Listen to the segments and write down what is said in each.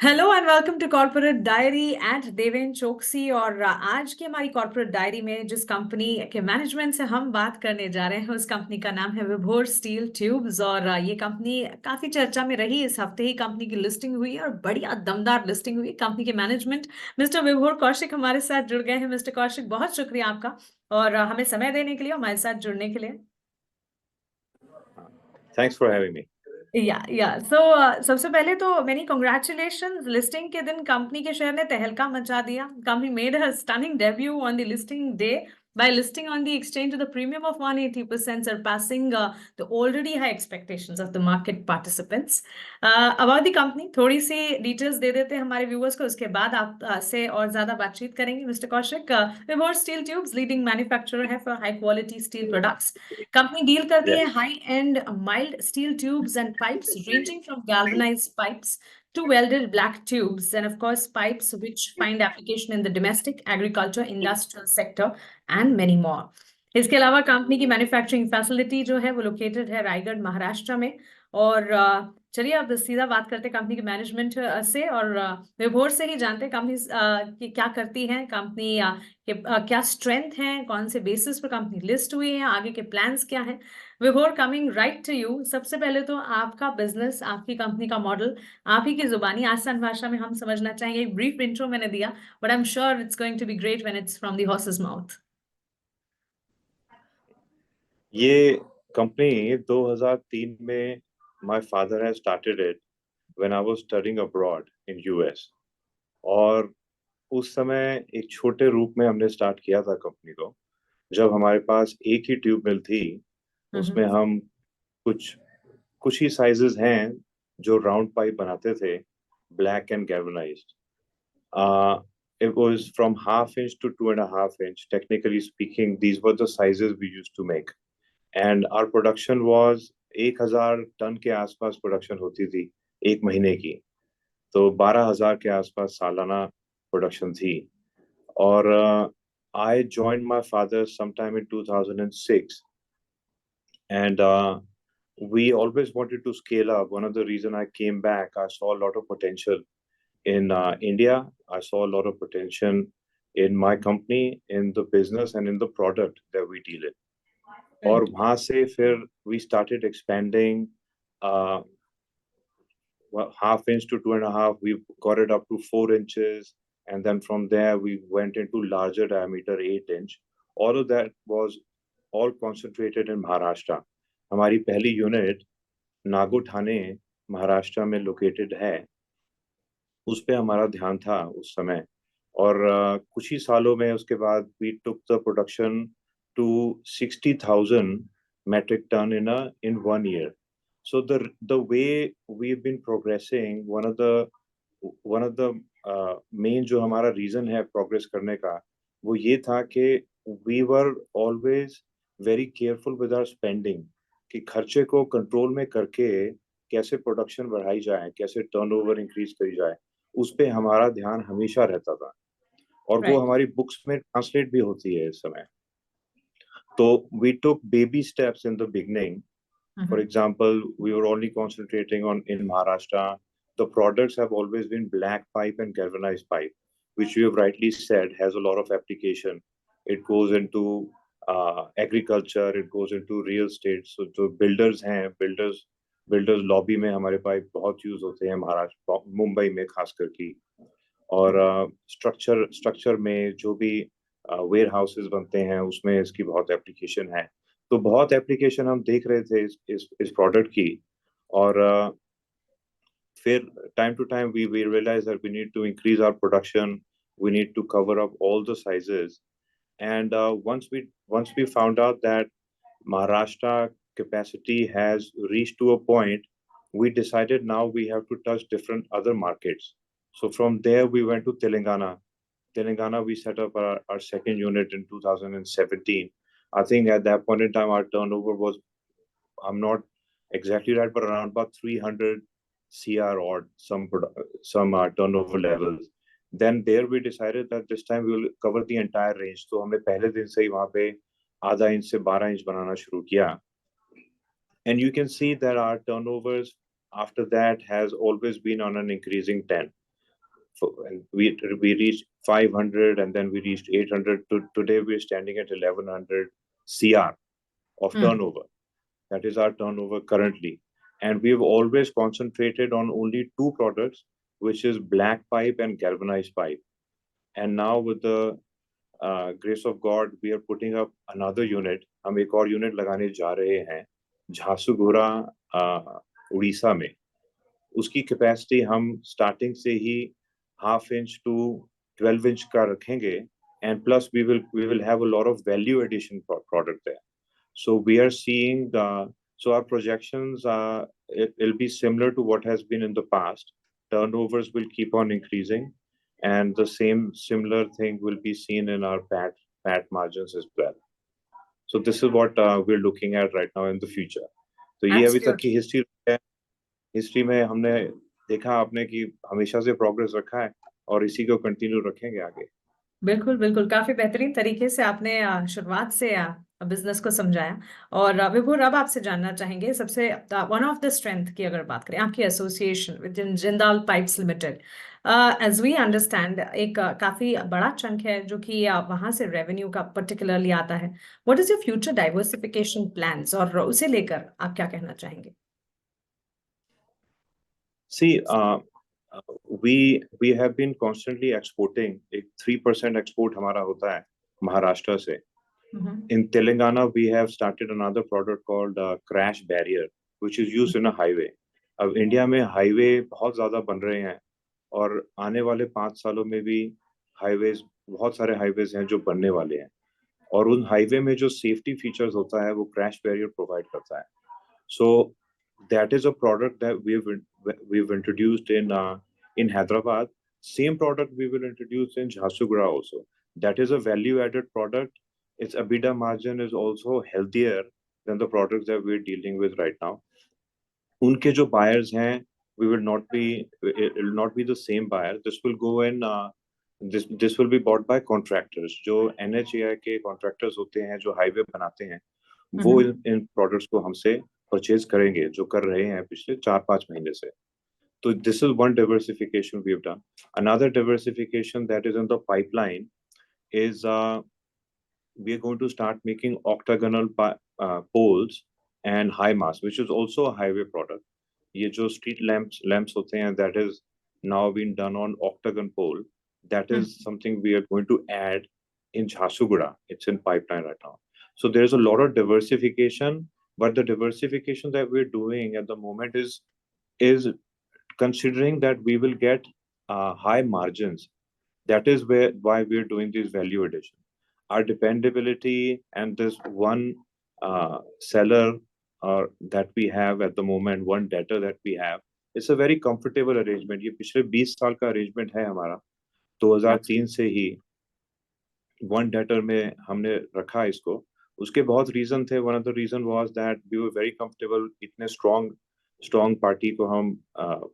Hello and welcome to corporate diary at Deven Choksi. और आज की हमारी कॉर्पोरेट डायरी में जिस कंपनी के मैनेजमेंट से हम बात करने जा रहे हैं उस कंपनी का नाम है विभोर स्टील ट्यूब्स। और ये कंपनी काफी चर्चा में रही। इस हफ्ते ही कंपनी की लिस्टिंग हुई है और बढ़िया दमदार लिस्टिंग हुई। कंपनी के मैनेजमेंट मिस्टर विभोर कौशिक हमारे साथ जुड़ गए हैं। मिस्टर कौशिक, बहुत शुक्रिया आपका और हमें समय देने के लिए, हमारे साथ जुड़ने के लिए। Thanks for having me. या सो सबसे पहले तो मेनी कॉन्ग्रेचुलेशंस। लिस्टिंग के दिन कंपनी के शेयर ने तहलका मचा दिया। Company made her stunning debut on the listing day by listing on the exchange with a premium of 180%, surpassing the already high expectations of the market participants. About the company थोड़ी सी details दे देते हैं हमारे viewers को, उसके बाद आप से और ज्यादा बातचीत करेंगे। मिस्टर कौशिक, विभोर स्टील ट्यूब्स लीडिंग मैन्युफैक्चरर है for high quality steel products. Company deal करती है Yes. High and mild steel tubes and pipes ranging from galvanized pipes to welded black tubes, and of course pipes which find application in the domestic agriculture industrial sector and many more. इसके अलावा company की manufacturing facility जो है वो located है रायगढ़ महाराष्ट्र में। और चलिए अब सीधा बात करते हैं कंपनी के मैनेजमेंट से और विभोर से ही जानते हैं कंपनी की क्या करती है, कंपनी के क्या स्ट्रेंथ है, कौन से बेसिस पर कंपनी लिस्ट हुई है, आगे के प्लान्स क्या हैं। विभोर, कमिंग राइट टू यू। सबसे पहले तो आपका बिजनेस, आपकी कंपनी का मॉडल आप ही की जुबानी आसान भाषा में हम समझना चाहेंगे। एक ब्रीफ इंट्रो मैंने दिया, but I am sure it's going to be great when it's from the horses mouth. ये कंपनी 2003 में my father has started it when I was studying abroad in US. और उस समय एक छोटे रूप में हमने स्टार्ट किया था कंपनी को। जब हमारे पास एक ही ट्यूब मिल थी, उसमें हम कुछ कुछ ही साइजेस हैं जो राउंड पाइप बनाते थे, black and galvanised. It was from half inch to 2.5 inch. Technically speaking, these were the sizes we used to make. And our production was 1,000 ton के आसपास प्रोडक्शन होती थी एक महीने की। तो 12,000 के आसपास सालाना प्रोडक्शन थी। और I joined my father sometime in 2006 and we always wanted to scale up. One of the reason I came back, I saw a lot of potential in India. I saw a lot of potential in my company, in the business and in the product that we deal in. और वहां से फिर we started expanding uh, half inch to 2.5. We got it up to 4 inches, and then from there we went into larger diameter 8 inch. All of that was all concentrated in Maharashtra. हमारी पहली unit नागो ठाणे महाराष्ट्र में located है। उस पे हमारा ध्यान था उस समय। और कुछ ही सालों में उसके बाद we took the production to 60,000 metric ton in 1 year. So the way we've been progressing, one of the main जो हमारा रीजन है प्रोग्रेस करने का, वो ये था कि we were always very careful with our spending, कि खर्चे को कंट्रोल में करके कैसे प्रोडक्शन बढ़ाई जाए, कैसे टर्नओवर इंक्रीज करी जाए, उस पे हमारा ध्यान हमेशा रहता था। और वो हमारी बुक्स में ट्रांसलेट भी होती है इस समय। तो we took baby steps in the beginning. For example, we were only concentrating on in Maharashtra. The products have always been black pipe and galvanized pipe, which you have rightly said has a lot of application. It goes into agriculture, it goes into real estate. So जो builders हैं, builders lobby में हमारे pipe बहुत use होते हैं महाराष्ट्र, मुंबई में खास करके। और स्ट्रक्चर में जो भी वेयर हाउसेस बनते हैं उसमें इसकी बहुत एप्लीकेशन है। तो बहुत एप्लीकेशन हम देख रहे थे इस प्रोडक्ट की। और फिर time to time we realized that we need to increase our production, we need to cover up all the sizes. And once we found out that Maharashtra capacity has reached to a point, we decided now we have to touch different other markets. So from there we went to Telangana. Telangana, we set up our second unit in 2017. I think at that point in time, our turnover was, I'm not exactly right, but around about 300 CR or some turnover levels. Then there we decided that this time we will cover the entire range. So हमने पहले दिन से ही वहाँ पे आधा inch से 12 inch बनाना शुरू किया. And you can see that our turnovers after that has always been on an increasing trend. and we reached 500, and then we reached 800. Today we're standing at 1100 CR of turnover. That is our turnover currently. And we've always concentrated on only two products, which is black pipe and galvanized pipe. And now with the grace of God, we are putting up another unit. हम एक और unit लगाने जा रहे हैं झारसुगुड़ा उड़ीसा में. उसकी capacity हम स्टार्टिंग से ही 1/2 इंच to 12 इंच का रखेंगे. And plus we will have a lot of value addition product there. So we are seeing so our projections it'll be similar to what has been in the past. Turnovers will keep on increasing, and the similar thing will be seen in our PAT margins as well. So this is what we're looking at right now in the future. तो ये अभी तक की history है. History में हमने देखा आपने कि हमेशा से प्रोग्रेस रखा है और इसी को कंटिन्यू रखेंगे आगे. बिल्कुल बिल्कुल, काफी बेहतरीन तरीके से आपने शुरुआत से बिजनेस को समझाया. और विभोर, अब आपसे जानना चाहेंगे सबसे वन ऑफ द स्ट्रेंथ की अगर बात करें आपकी association with Jindal Pipes Limited, as we understand एक काफी बड़ा चंक है जो कि वहां से रेवेन्यू का पर्टिकुलरली आता है. What is your future diversification plans, और उसे लेकर आप क्या कहना चाहेंगे? See, we have been constantly exporting. एक 3% export हमारा होता है महाराष्ट्र से. In Telangana, we have started another product called crash barrier, which is used in a highway. अब इंडिया में हाईवे बहुत ज्यादा बन रहे हैं और आने वाले 5 सालों में भी हाईवेज, बहुत सारे हाईवेज हैं जो बनने वाले हैं, और उन हाईवे में जो सेफ्टी फीचर्स होता है वो क्रैश बैरियर प्रोवाइड करता है. So that is a product that we've introduced in Hyderabad. Same product we will introduce in Jharsuguda also. That is a value-added product. Its EBITDA margin is also healthier than the products that we're dealing with right now. उनके जो buyers हैं, it will not be the same buyer. This will go in. This will be bought by contractors. जो NHAI के contractors होते हैं जो highway बनाते हैं, वो इन products को हमसे purchase करेंगे, जो कर रहे हैं पिछले 4-5 महीने से. So this is one diversification we have done. Another diversification that is in the pipeline is we are going to start making octagonal poles and high mast, which is also a highway product. ये जो street lamps होते हैं, that is now being done on octagon pole. That is something we are going to add in Jharsuguda. It's in pipeline right now. So there's a lot of diversification, but the diversification that we're doing at the moment is considering that we will get high margins. That is why we're doing this value addition. Our dependability and this one seller that we have at the moment, one debtor that we have, it's a very comfortable arrangement. ये पिछले 20 साल का arrangement है हमारा. 2003 से ही one debtor में हमने रखा इसको. उसके बहुत reason थे. One of the reason was that we were very comfortable. इतने strong party को हम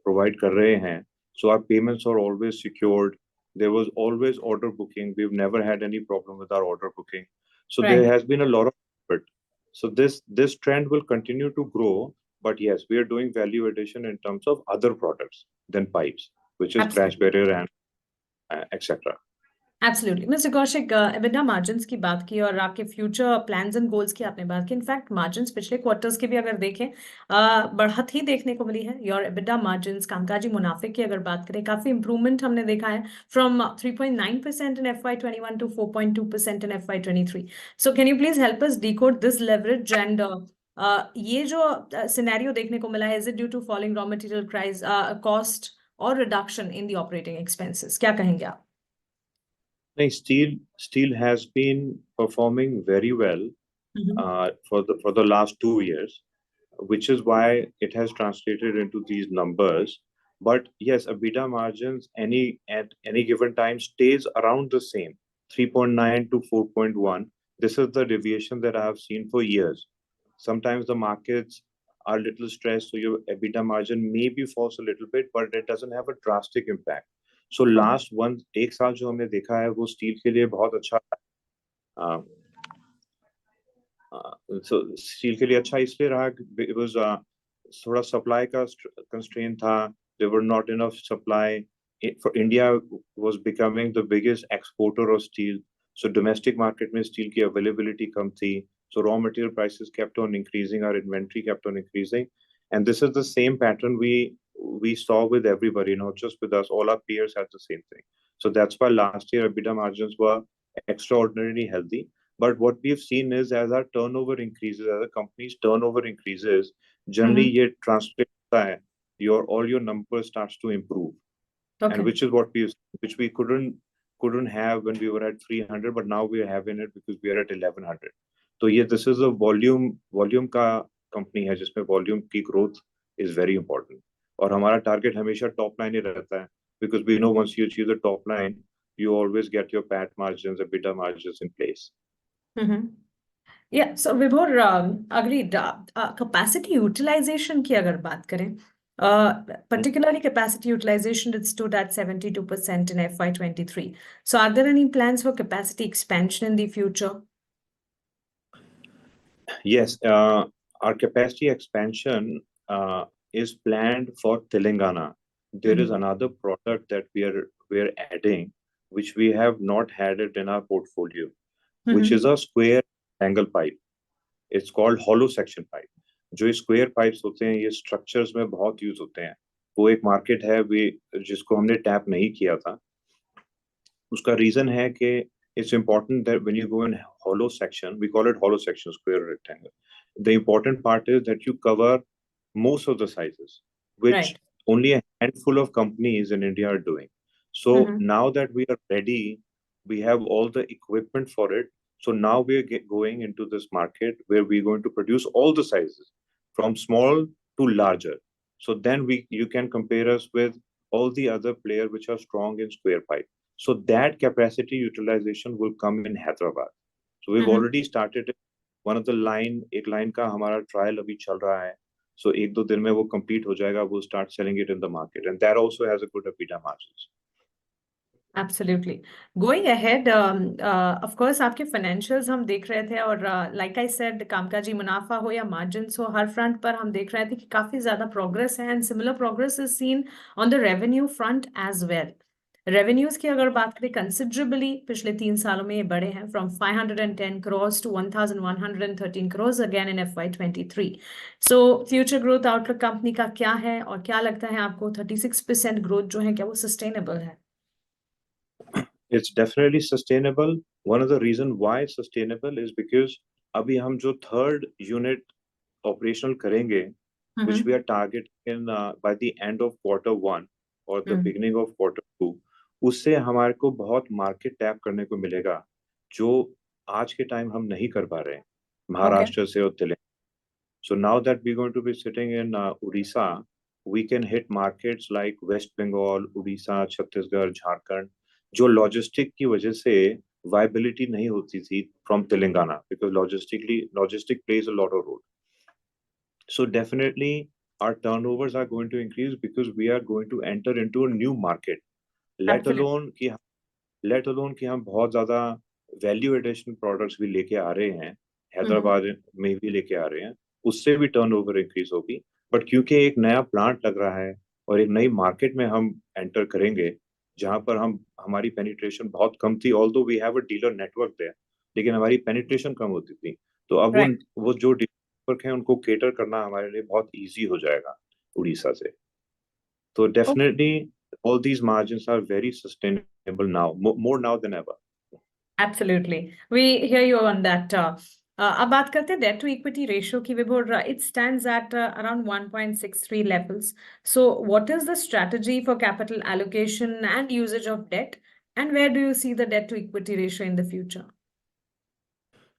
provide कर रहे हैं. So our payments are always secured. There was always order booking. We've never had any problem with our order booking. So there has been a lot of effort. So this trend will continue to grow. But yes, we are doing value addition in terms of other products than pipes, which is crash barrier and etc. Absolutely. Mister Kaushik, EBITDA margins की बात की और आपके future plans and goals की आपने बात की. In fact margins पिछले क्वार्टर्स के भी अगर देखें बढ़त ही देखने को मिली है. योर EBITDA मार्जिन्स, कामकाजी मुनाफे की अगर बात करें, काफी इंप्रूवमेंट हमने देखा है from 3.9% in FY21 to 4.2% in FY23. So can you please help us decode this leverage and ये जो सिनेरियो देखने को मिला है, is it due to falling raw material price cost और reduction in the operating expenses? क्या कहेंगे आप? Steel has been performing very well for the last 2 years, which is why it has translated into these numbers. But yes, EBITDA margins at any given time stays around the same, 3.9 to 4.1. This is the deviation that I have seen for years. Sometimes the markets are a little stressed, so your EBITDA margin maybe falls a little bit, but it doesn't have a drastic impact. So last एक साल जो हमने देखा है वो steel के लिए बहुत अच्छा. So स्टील के लिए अच्छा इसलिए रहा, it was थोड़ा सप्लाई का कंस्ट्रेंट था. There were not enough supply. for India was becoming the biggest exporter of steel. So domestic market में steel की availability कम थी. So raw material prices kept on increasing, our inventory kept on increasing, and this is the same pattern we saw with everybody, not just with us. All our peers had the same thing. So that's why last year EBITDA margins were extraordinarily healthy. But what we've seen is as our turnover increases, as a company's turnover increases, generally Mm-hmm. ये translate होता है, all your numbers starts to improve, and Okay. which is what which we couldn't have when we were at 300, but now we are having it because we are at 1100. तो ये this is a volume का company है जिसमें volume की growth is very important, और हमारा target हमेशा top line ही रहता है, because we know once you achieve the top line you always get your PAT margins, EBITDA margins in place. Mm-hmm. Yeah, so Vibhor, agreed. Capacity utilization की अगर बात करें, particularly capacity utilization, it stood at 72% in FY23. So are there any plans for capacity expansion in the future? Yes, our capacity expansion is planned for Telangana. There is Mm-hmm. another product that we are adding, which we have not had it in our portfolio, which is Mm-hmm. a square angle pipe. It's called hollow section pipe. जो square pipes होते हैं ये structures में बहुत use होते हैं. वो एक मार्केट है वे जिसको हमने टैप नहीं किया था. उसका रीजन है कि it's important that when you go in hollow section, we call it hollow section, square or rectangle. The important part is that you cover most of the sizes, which Right. only a handful of companies in India are doing. So Mm-hmm. now that we are ready, we have all the equipment for it. So now we are going into this market where we're going to produce all the sizes from small to larger. So then you can compare us with all the other players which are strong in square pipe. So that capacity utilization will come in Hyderabad. So we've Mm-hmm. already started one of the line, एक line का हमारा trial अभी चल रहा है. So एक दो दिन में वो complete हो जाएगा. We'll start selling it in the market, and that also has a good EBITDA margins. Absolutely. Going ahead, of course, आपके financials हम देख रहे थे और like I said, कामकाजी मुनाफा हो या margins हो, हर front पर हम देख रहे थे कि काफी ज्यादा progress है, and similar progress is seen on the revenue front as well. Revenues की अगर बात करें considerably पिछले 3 सालों में ये बढ़े हैं from 510 crores to 1113 crores again in FY23. So future growth outlook company का क्या है और क्या लगता है आपको 36% growth जो है क्या वो sustainable है? It's definitely sustainable. One of the reason why it's sustainable is because अभी हम जो third unit operational करेंगे, which we Mm-hmm. are targeting in by the end of quarter 1 or the Mm. beginning of quarter 2, उससे हमारे को बहुत market tap करने को मिलेगा जो आज के टाइम हम नहीं कर पा रहे हैं Okay. महाराष्ट्र से और Telangana. So now that we're going to be sitting in Odisha, we can hit markets like West Bengal, Odisha, Chhattisgarh, Jharkhand, जो logistic की वजह से viability नहीं होती थी from Telangana, because logistic plays a lot of role. So definitely our turnovers are going to increase because we are going to enter into a new market. Let Absolutely. alone कि हम बहुत ज्यादा value addition products भी लेके आ रहे हैं, Mm-hmm. Hyderabad में भी लेके आ रहे हैं, उससे भी टर्नओवर इंक्रीज होगी. बट क्योंकि एक नया प्लांट लग रहा है और एक नई मार्केट में हम एंटर करेंगे जहां पर हमारी पेनिट्रेशन बहुत कम थी, although we have a dealer network there, लेकिन हमारी पेनिट्रेशन कम होती थी. तो अब Right. वो जो डीलर नेटवर्क है उनको केटर करना हमारे लिए बहुत इजी हो जाएगा उड़ीसा से. So Okay. definitely, all these margins are very sustainable now, more now than ever. Absolutely. We hear you on that. अब बात करते हैं debt to equity ratio की विभोर. It stands at around 1.63 levels. So what is the strategy for capital allocation and usage of debt? And where do you see the debt to equity ratio in the future?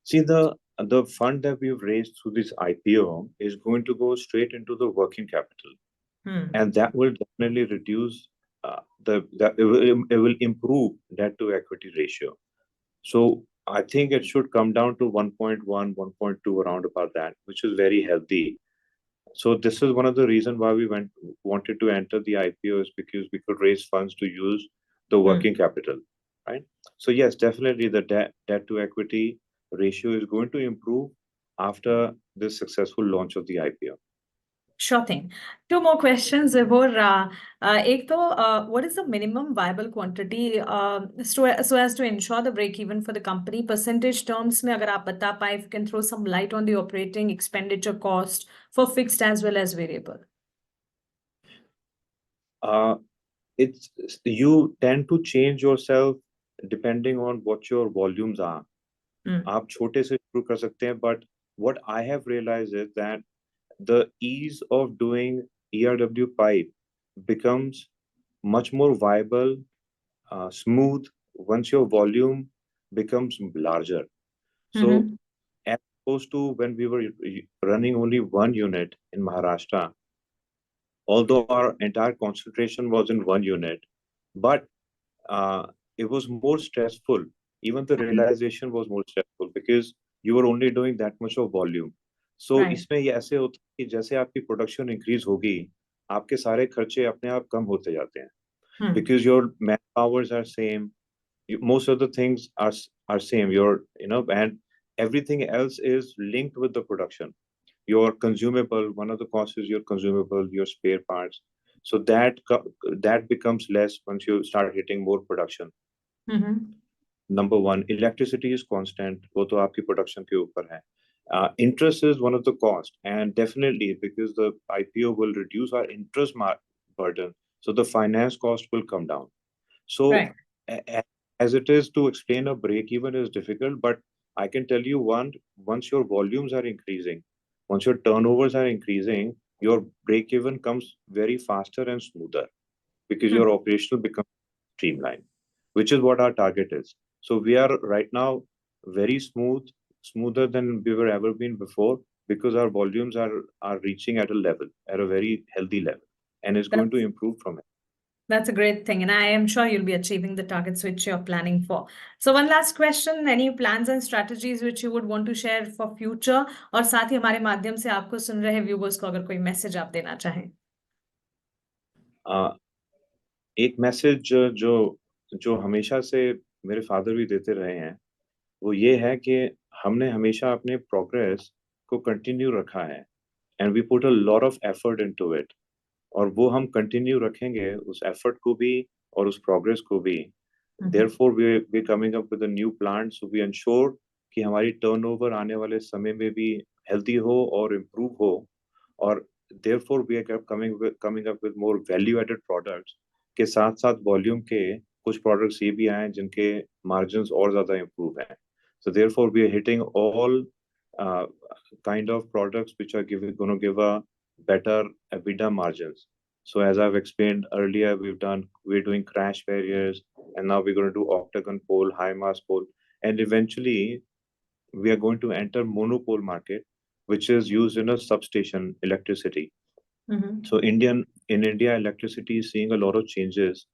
See, the fund that we've raised through this IPO is going to go straight into the working capital, Hmm. and that will definitely reduce it will improve debt to equity ratio. So I think it should come down to 1.1, 1.2, around about that, which is very healthy. So this is one of the reasons why we wanted to enter the IPO, is because we could raise funds to use the Hmm. working capital, right? So yes, definitely the debt to equity ratio is going to improve after this successful launch of the IPO. Sure thing. Two more questions, Vibhor. Ek to, what is the minimum viable quantity so as to ensure the break even for the company? Percentage terms में अगर आप बता पाए, if you can throw some light on the operating expenditure cost for fixed as well as variable. It's you tend to change yourself depending on what your volumes are. आप छोटे से शुरू कर सकते हैं, but what I have realized is that the ease of doing ERW pipe becomes much more viable, smooth once your volume becomes larger. So, as opposed to when we were running only one unit in Maharashtra, although our entire concentration was in one unit, but it was more stressful. Even the realization was more stressful because you were only doing that much of volume. So Right. इसमें ये ऐसे होता है कि जैसे आपकी production increase होगी, आपके सारे खर्चे अपने आप कम होते जाते हैं, because your man powers are same, most of the things are same, and everything else is linked with the production. Your consumable, one of the costs is your consumable, your spare parts. So that becomes less once you start hitting more production. Number one, electricity is constant. वो तो आपकी production के ऊपर है. Interest is one of the cost, and definitely because the IPO will reduce our interest burden, so the finance cost will come down. So, right. As it is, to explain a break even is difficult, but I can tell you once your volumes are increasing, once your turnovers are increasing, your break even comes very faster and smoother because your operational becomes streamlined, which is what our target is. So we are right now very smoother than we were ever been before, because our volumes are reaching at a very healthy level, and it's going to improve from it. That's a great thing, and I am sure you'll be achieving the targets which you're planning for. So one last question, any plans and strategies which you would want to share for future? और साथ ही हमारे माध्यम से आपको सुन रहे viewers को अगर कोई मैसेज आप देना चाहें. एक मैसेज जो हमेशा से मेरे फादर भी देते रहे हैं, वो ये है कि हमने हमेशा अपने प्रोग्रेस को कंटिन्यू रखा है, and we put a lot of effort into it, और वो हम कंटिन्यू रखेंगे, उस एफर्ट को भी और उस प्रोग्रेस को भी. Therefore we coming up with a new plan, so we ensure कि हमारी टर्नओवर आने वाले समय में भी हेल्दी हो और इम्प्रूव हो, और therefore we are coming up with more value added products के साथ साथ वॉल्यूम के कुछ प्रोडक्ट्स ये भी आए जिनके मार्जिन्स और ज्यादा इम्प्रूव हैं. So therefore, we are hitting all kind of products which are going to give a better EBITDA margins. So as I've explained earlier, we're doing crash barriers, and now we're going to do octagon pole, high mass pole, and eventually we are going to enter monopole market, which is used in a substation electricity. So in India, electricity is seeing a lot of changes.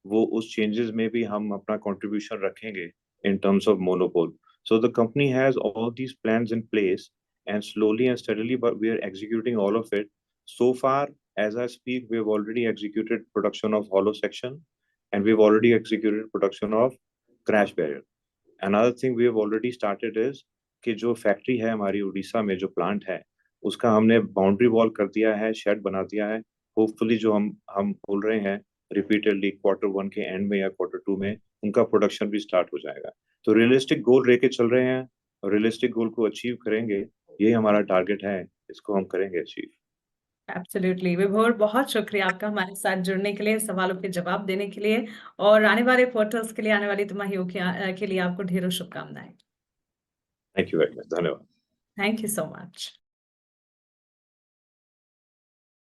वो उस changes में भी हम अपना contribution रखेंगे in terms of monopole. So the company has all these plans in place, and slowly and steadily, but we are executing all of it. So far, as I speak, we have already executed production of hollow section, and we've already executed production of crash barrier. Another thing we have already started is कि जो factory है हमारी उड़ीसा में, जो plant है, उसका हमने boundary wall कर दिया है, शेड बना दिया है. होपफुली जो हम बोल रहे हैं रिपीटेडली Q1 के एंड में या Q2 में उनका प्रोडक्शन भी स्टार्ट हो जाएगा. तो रियलिस्टिक गोल लेके चल रहे हैं, और रियलिस्टिक गोल को अचीव करेंगे, यही हमारा टारगेट है, इसको हम करेंगे अचीव. एब्सोल्युटली विभोर, बहुत शुक्रिया आपका हमारे साथ जुड़ने के लिए, सवालों के जवाब देने के लिए, और आने वाले क्वार्टर्स के लिए, आने वाली तिमाहियों के लिए आपको ढेरों शुभकामनाएं. Thank you very much. धन्यवाद. Thank you so much.